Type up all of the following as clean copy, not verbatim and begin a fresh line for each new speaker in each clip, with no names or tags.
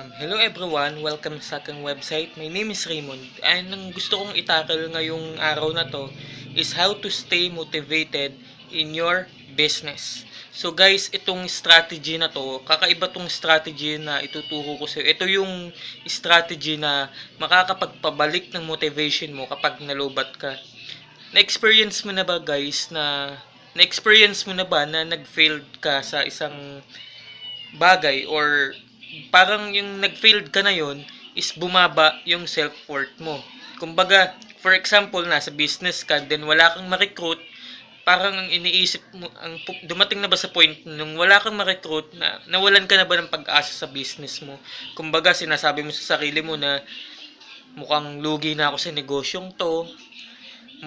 Hello everyone, welcome sa aking website. My name is Raymond. And ang gusto kong itakal ngayong araw na to is how to stay motivated in your business. So guys, itong strategy na to, kakaiba tong strategy na ituturo ko sa iyo. Ito yung strategy na makakapagpabalik ng motivation mo kapag nalubat ka. Na-experience mo na ba guys na-experience mo na ba na nag-failed ka sa isang bagay or parang yung nag-failed ka na yon is bumaba yung self-worth mo. Kumbaga, for example, nasa business ka, then wala kang ma-recruit, parang ang iniisip mo, dumating na ba sa point nung wala kang ma-recruit na nawalan ka na ba ng pag-asa sa business mo? Kumbaga, sinasabi mo sa sarili mo na mukhang lugi na ako sa negosyong to,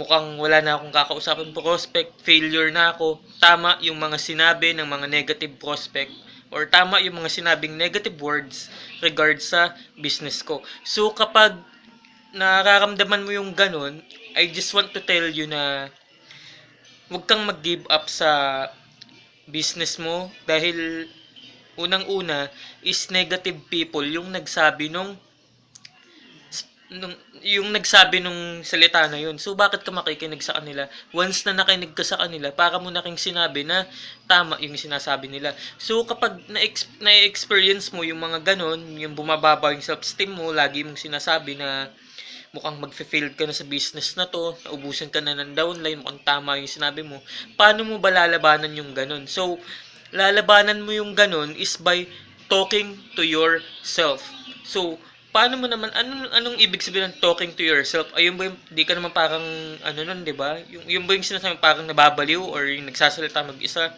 mukhang wala na akong kakausapin prospect, failure na ako. Tama yung mga sinabi ng mga negative prospect or tama yung mga sinabing negative words regards sa business ko. So kapag nararamdaman mo yung ganun, I just want to tell you na huwag kang mag-give up sa business mo dahil unang-una is negative people yung nagsabi yung nagsabi nung salita na yun. So, bakit ka makikinig sa kanila? Once na nakinig ka sa kanila, para mo na king sinabi na tama yung sinasabi nila. So, kapag na-experience mo yung mga ganon, yung bumababa yung self-esteem mo, lagi mong sinasabi na mukhang mag-fail ka na sa business na to, naubusan ka na ng downline, mukhang tama yung sinabi mo, paano mo ba lalabanan yung ganon? So, lalabanan mo yung ganon is by talking to yourself. So, paano mo naman anong ibig sabihin ng talking to yourself? Ayun ba yung di ka naman parang ano nun, 'di ba? Yung ba yung sinasabi parang nababaliw or yung nagsasalita mag-isa?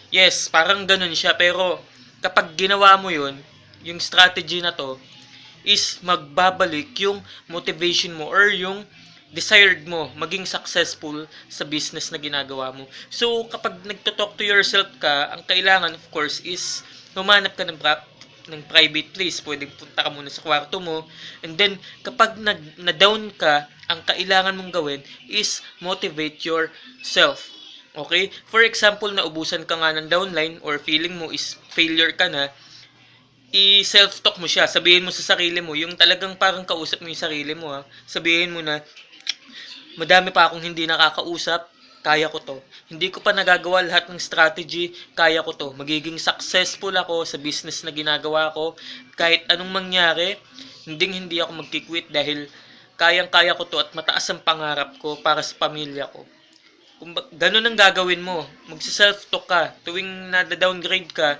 Yes, parang ganun siya pero kapag ginawa mo 'yun, yung strategy na to is magbabalik yung motivation mo or yung desired mo maging successful sa business na ginagawa mo. So, kapag nagto-talk to yourself ka, ang kailangan of course is humanap ka ng private place. Pwedeng punta ka muna sa kwarto mo. And then, kapag na-down ka, ang kailangan mong gawin is motivate yourself. Okay? For example, naubusan ka nga ng downline or feeling mo is failure ka na, i-self-talk mo siya. Sabihin mo sa sarili mo, yung talagang parang kausap mo yung sarili mo. Sabihin mo na, madami pa akong hindi nakakausap, kaya ko to. Hindi ko pa nagagawa lahat ng strategy, kaya ko to. Magiging successful ako sa business na ginagawa ko. Kahit anong mangyari, hindi ako magkikwit dahil kayang-kaya ko to at mataas ang pangarap ko para sa pamilya ko. Kung ganun ang gagawin mo, magsi-self-talk ka, tuwing na-downgrade ka,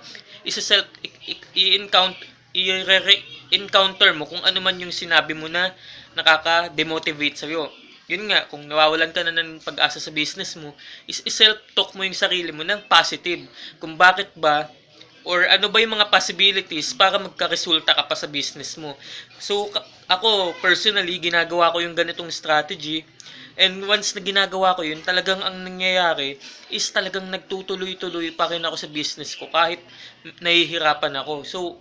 i-encounter mo kung ano man yung sinabi mo na nakaka-demotivate sa'yo. Yun nga, kung nawawalan ka na ng pag-asa sa business mo, is self-talk mo yung sarili mo ng positive. Kung bakit ba, or ano ba yung mga possibilities para magka-resulta ka pa sa business mo. So, ako, personally, ginagawa ko yung ganitong strategy. And once na ginagawa ko yun, talagang ang nangyayari is talagang nagtutuloy-tuloy pa rin ako sa business ko kahit nahihirapan ako. So,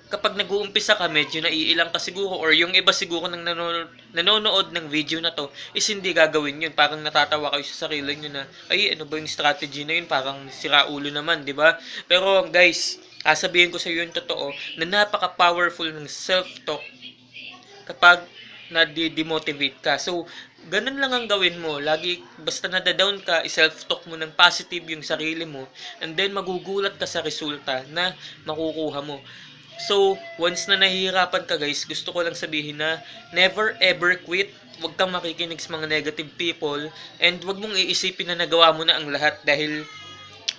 kapag nag-uumpisa ka, medyo naiilang ka siguro or yung iba siguro nang nanonood ng video na to is hindi gagawin yun. Parang natatawa kayo sa sarili nyo na, ay, ano ba yung strategy na yun? Parang siraulo naman, di ba? Pero guys, sasabihin ko sa iyo yung totoo na napaka-powerful ng self-talk kapag na-demotivate ka. So, ganun lang ang gawin mo. Lagi, basta nada-down ka, i-self-talk mo ng positive yung sarili mo and then magugulat ka sa resulta na makukuha mo. So, once na nahihirapan ka guys, gusto ko lang sabihin na never ever quit. Huwag kang makikinig sa mga negative people and huwag mong iisipin na nagawa mo na ang lahat dahil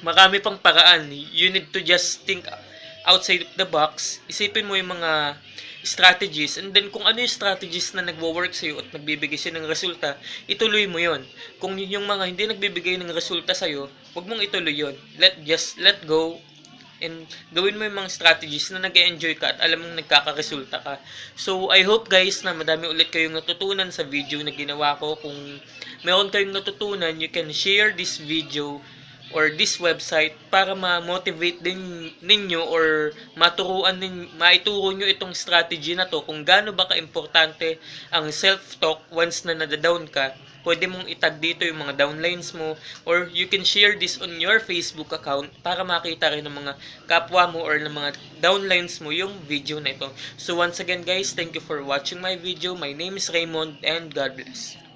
marami pang paraan. You need to just think outside of the box. Isipin mo yung mga strategies and then kung ano yung strategies na nagwo-work sa'yo at nagbibigay sa'yo ng resulta, ituloy mo yon. Kung yung mga hindi nagbibigay ng resulta sa'yo, huwag mong ituloy yon. Let go and gawin mo yung mga strategies na nag-enjoy ka at alam mong nagkakaresulta ka. So, I hope guys na madami ulit kayong natutunan sa video na ginawa ko. Kung meron kayong natutunan, you can share this video or this website para ma-motivate din ninyo or maituro nyo itong strategy na to kung gaano ba ka-importante ang self-talk once na nadadown ka pwede mong itag dito yung mga downlines mo, or you can share this on your Facebook account para makita rin ng mga kapwa mo or ng mga downlines mo yung video na ito. So once again guys, thank you for watching my video. My name is Raymond and God bless.